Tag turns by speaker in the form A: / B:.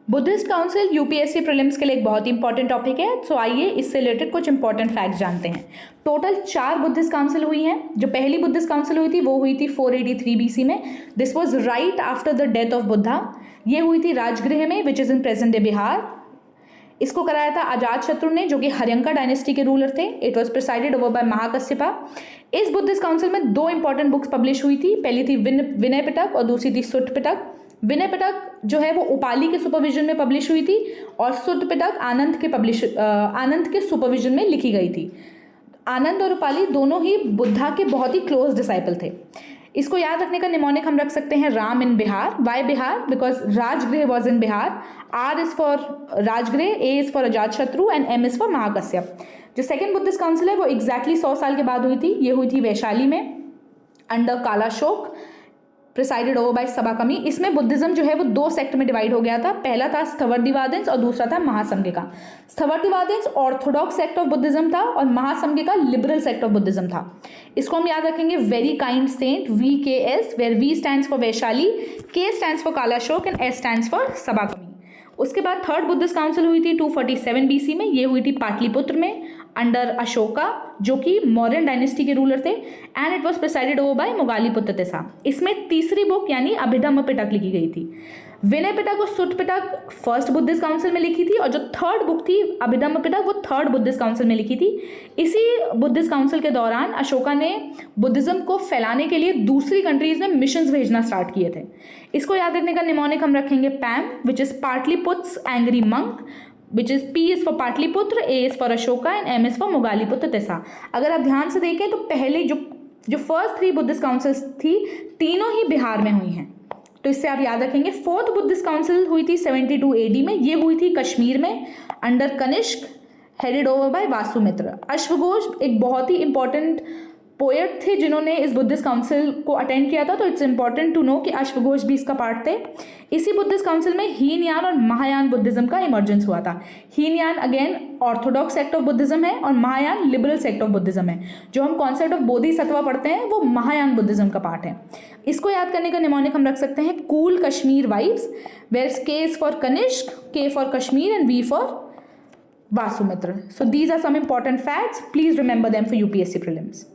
A: Buddhist council UPSC prelims के लिए एक बहुत ही इंपॉर्टेंट टॉपिक है। सो आइए इससे रिलेटेड कुछ इंपॉर्टेंट फैक्ट्स जानते हैं। टोटल 4 बुद्धिस्ट काउंसिल हुई हैं। जो पहली बुद्धिस्ट काउंसिल हुई थी वो हुई थी 483 बीसी में। This was right after the death of Buddha. ये हुई थी राजगृह में, which is in present day Bihar. इसको कराया था अजात शत्रु ने, जो कि हर्यंका डायनेस्टी के रूलर थे। It was presided over by Mahakashyapa. इस बुद्धिस्ट काउंसिल में 2 इंपॉर्टेंट बुक्स पब्लिश हुई थी। पहली थी विनय पिटक और दूसरी थी सुट पिटक। विनय पिटक जो है वो उपाली के सुपरविजन में पब्लिश हुई थी और सुट पिटक आनंद के सुपरविजन में लिखी गई थी। आनंद और उपाली दोनों ही बुद्धा के बहुत ही क्लोज डिसाइपल थे। इसको याद रखने का निमोनिक हम रख सकते हैं Ram in Bihar. Why Bihar? Because Rajagriha was in Bihar. R is for Rajagriha, A is for Ajatashatru and M is for Mahakashyapa. जो सेकेंड बुद्धिस्ट काउंसिल है वो एग्जैक्टली 100 साल के बाद हुई थी। ये हुई थी वैशाली में under Kalashoka, presided over by Sabakami. इसमें बुद्धिज्म जो है वो 2 सेक्ट में डिवाइड हो गया था। पहला था स्थवर्दिवादेंस और दूसरा था Mahasanghika. Sthaviravadins orthodox sect of Buddhism था और Mahasanghika liberal sect of Buddhism था। इसको हम याद रखेंगे very kind saint, VKS, where V stands for Vaishali, K stands for Kalashoka and S stands for Sabakami. उसके बाद थर्ड बुद्धिस्ट काउंसिल हुई थी 247 BC में। ये हुई थी पाटलिपुत्र में अंडर अशोका, जो कि मौर्यन डायनेस्टी के रूलर थे, and it was presided over by Moggaliputta Tissa. इसमें तीसरी बुक यानी अभिधम्म पिटक लिखी गई थी। विनय पिटक और सुट पिटक फर्स्ट बुद्धिस्ट काउंसिल में लिखी थी और जो थर्ड बुक थी अभिधम्म पिटक वो थर्ड बुद्धिस्ट काउंसिल में लिखी थी। इसी बुद्धिस्ट काउंसिल के दौरान अशोका ने बुद्धिज्म को फैलाने के लिए दूसरी कंट्रीज में मिशंस भेजना स्टार्ट किए थे। इसको याद रखने का निमोनिक हम रखेंगे PAM, which is Pataliputra's angry monk, which is P is for Pataliputra, A is for Ashoka and M is for Moggaliputta Tissa. अगर आप ध्यान से देखें तो पहले जो फर्स्ट 3 बुद्धिस्ट काउंसिल्स थी तीनों ही बिहार में हुई हैं, तो इससे आप याद रखेंगे। फोर्थ बुद्धिस्ट काउंसिल हुई थी 72 AD में। ये हुई थी कश्मीर में under Kanishka, headed over by Vasumitra. अश्वघोष एक बहुत ही इंपॉर्टेंट पोएट थे जिन्होंने इस बुद्धिस्ट काउंसिल को अटेंड किया था, तो इट्स इंपॉर्टेंट टू नो कि अश्वघोष भी इसका पार्ट थे। इसी बुद्धिस्ट काउंसिल में हीनयान और महायान बुद्धिज्म का इमर्जेंस हुआ था। Hinayana again Orthodox sect of Buddhism है और Mahayana liberal sect of Buddhism है। जो हम कॉन्सेप्ट ऑफ बोधिसत्व पढ़ते हैं वो महायान बुद्धिज्म का पार्ट है। इसको याद करने का निमोनिक हम रख सकते हैं cool Kashmir vibes, where K is for Kanishka, K for Kashmir and V for Vasumitra. So these are some important facts. Please remember them for UPSC prelims.